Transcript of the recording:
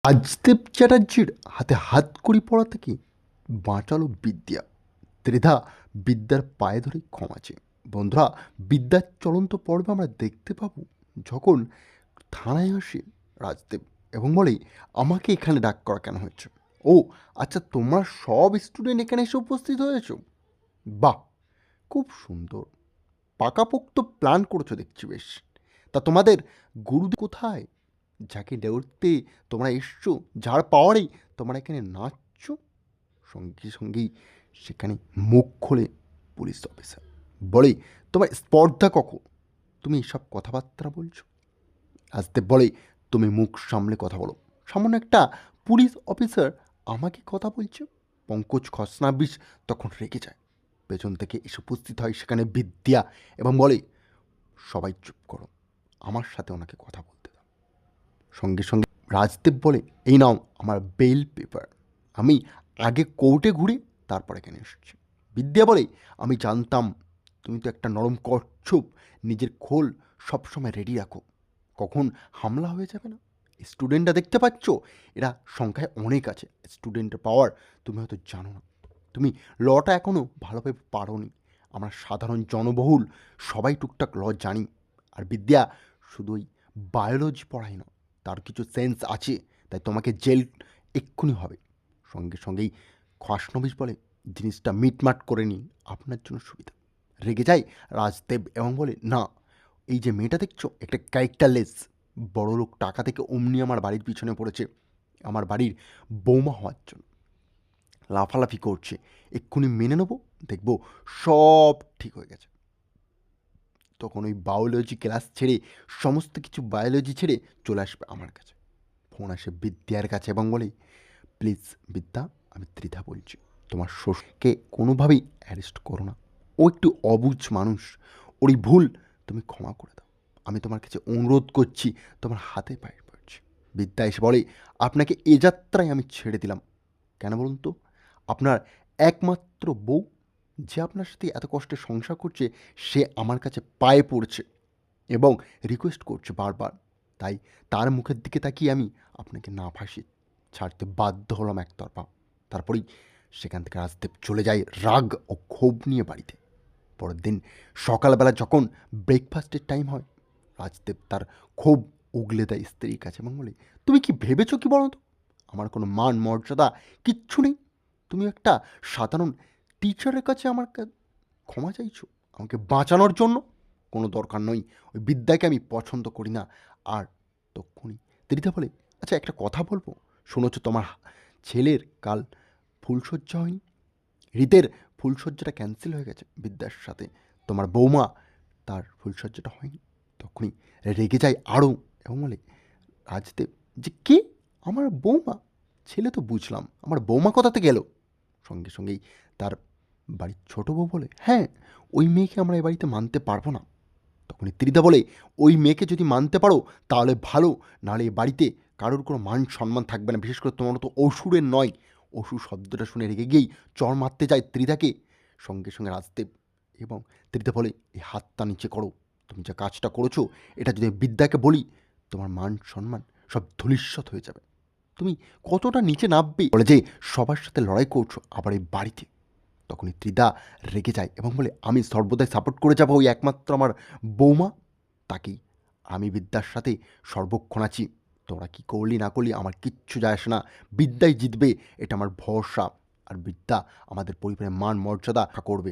রাজদেব চ্যাটার্জির হাতে হাতকড়ি পড়া থেকে বাঁচালো বিদ্যা। ত্রিধা বিদ্যার পায়ে ধরে ক্ষমা চেয়ে। বন্ধুরা, বিদ্যার চলন্ত পর্বে আমরা দেখতে পাবো যখন থানায় আসে রাজদেব এবং বলে, আমাকে এখানে ডাক করা কেন হয়েছে? ও আচ্ছা, তোমরা সব স্টুডেন্ট এখানে এসে উপস্থিত হয়েছো? বাহ, খুব সুন্দর, পাকাপোক্ত প্ল্যান করেছো দেখছি বেশ। তা তোমাদের গুরুদেব কোথায়, যাকে দেখতে তোমরা এসছো, যার পাওয়ারেই তোমরা এখানে নাচছো? সঙ্গে সঙ্গেই সেখানে মুখ খোলে পুলিশ অফিসার, বলে, তোমার স্পর্ধা কখন, তুমি এসব কথাবার্তা বলছো? রাজদেব বলে, তুমি মুখ সামলে কথা বলো। সামান্য একটা পুলিশ অফিসার আমাকে কথা বলছে? পঙ্কজ খসনাবিশ তখন রেগে যায়। পেছন থেকে এসে উপস্থিত হয় সেখানে বিদ্যা এবং বলে, সবাই চুপ করো, আমার সাথে ওনাকে কথা বলতে দাও। সঙ্গে সঙ্গে রাজদেব বলে, এই নাও আমার বেল পেপার, আমি আগে কোর্টে ঘুরে তারপর এখানে এসেছি। বিদ্যা বলে, আমি জানতাম, তুমি তো একটা নরম কচ্ছপ, নিজের খোল সবসময় রেডি রাখো, কখন হামলা হয়ে যাবে না। স্টুডেন্টরা দেখতে পাচ্ছ, এরা সংখ্যায় অনেক আছে, স্টুডেন্টের পাওয়ার তুমি হয়তো জানো না, তুমি লটা এখনও ভালোভাবে পারোনি। আমরা সাধারণ জনবহুল সবাই টুকটাক ল জানি। আর বিদ্যা শুধু ওই বায়োলজি পড়ায় না, তার কিছু সেন্স আছে, তাই তোমাকে জেল এক্ষুনি হবে। সঙ্গে সঙ্গেই খাসনবিশ বলে, জিনিসটা মিটমাট করে নিন, আপনার জন্য সুবিধা। রেগে যায় রাজদেব এবং বলে, না, এই যে মেয়েটা দেখছো, একটা ক্যারেক্টারলেস বড় লোক টাকা থেকে অমনি আমার বাড়ির পিছনে পড়েছে আমার বাড়ির বৌমা হওয়ার জন্য, লাফালাফি করছে। এক্ষুনি মেনে নেবো, দেখবো সব ঠিক হয়ে গেছে। তখন ওই বায়োলজি ক্লাস ছেড়ে, সমস্ত কিছু বায়োলজি ছেড়ে চলে আসবে আমার কাছে। ফোন আসে বিদ্যার কাছে এবং বলে, প্লিজ বিদ্যা, আমি ত্রিধা বলছি, তোমার শ্বশুরকে কোনোভাবেই অ্যারেস্ট করো না, ও একটু অবুঝ মানুষ, ওরই ভুল তুমি ক্ষমা করে দাও, আমি তোমার কাছে অনুরোধ করছি, তোমার হাতে পায়ে পড়ছি। বিদ্যা এসে বলে, আপনাকে এ যাত্রায় আমি ছেড়ে দিলাম, কেন বলুন তো? আপনার একমাত্র বউ, যে আপনার সাথে এত কষ্টে সংসার করছে, সে আমার কাছে পায়ে পড়ছে এবং রিকোয়েস্ট করছে বারবার, তাই তার মুখের দিকে তাকিয়ে আমি আপনাকে না ফাঁসি ছাড়তে বাধ্য হলাম একতরফা। তারপরেই সেখান থেকে রাজদেব চলে যায় রাগ ও ক্ষোভ নিয়ে বাড়িতে। পরের দিন সকালবেলা যখন ব্রেকফাস্টের টাইম হয়, রাজদেব তার ক্ষোভ উগলে দেয় স্ত্রীর কাছে এবং বলে, তুমি কি ভেবেছো কি বলো তো, আমার কোনো মান মর্যাদা কিচ্ছু নেই? তুমি একটা সাধারণ টিচারের কাছে আমার ক্ষমা চাইছো আমাকে বাঁচানোর জন্য? কোনো দরকার নয়, ওই বিদ্যাকে আমি পছন্দ করি না। আর তক্ষুনি ত্রিধা বলে, আচ্ছা একটা কথা বলবো, শুনেছ তোমার ছেলের কাল ফুলশয্যা হয়নি, হৃদের ফুলশয্যাটা ক্যান্সেল হয়ে গেছে বিদ্যার সাথে, তোমার বৌমা তার ফুলশয্যাটা হয়নি। তখনই রেগে যায় আরও এবং বলে, রাজদেব, যে কে? আমার বৌমা? ছেলে তো বুঝলাম, আমার বৌমা কোথা থেকে এলো? সঙ্গে সঙ্গেই তার বাড়ির ছোট বউ বলে, হ্যাঁ, ওই মেয়েকে আমরা এ বাড়িতে মানতে পারবো না। তখনই ত্রিদা বলে, ওই মেয়েকে যদি মানতে পারো তাহলে ভালো, নাহলে এ বাড়িতে কারোর কোনো মান সম্মান থাকবে না, বিশেষ করে তোমার তো অসুরের নয়। অসুর শব্দটা শুনে রেগে গিয়েই চর মারতে যায় ত্রিদাকে। সঙ্গে সঙ্গে রাজদেব এবং ত্রিদা বলে, এই হাতটা নিচে করো, তুমি যে কাজটা করেছো, এটা যদি বিদ্যাকে বলি, তোমার মান সম্মান সব ধূলিস্যাৎ হয়ে যাবে, তুমি কতটা নিচে নামবে, বলে যে সবার সাথে লড়াই করছো আবার এই বাড়িতে। তখনই ত্রিদা রেগে যায় এবং বলে, আমি সর্বদাই সাপোর্ট করে যাবো ওই একমাত্র আমার বৌমা, তাকেই আমি বিদ্যার সাথে সর্বক্ষণ আছি, তোরা কি করলি না করলি আমার কিচ্ছু যায় আসে না, বিদ্যাই জিতবে, এটা আমার ভরসা। আর বিদ্যা আমাদের পরিবারের মান মর্যাদা রক্ষা করবে।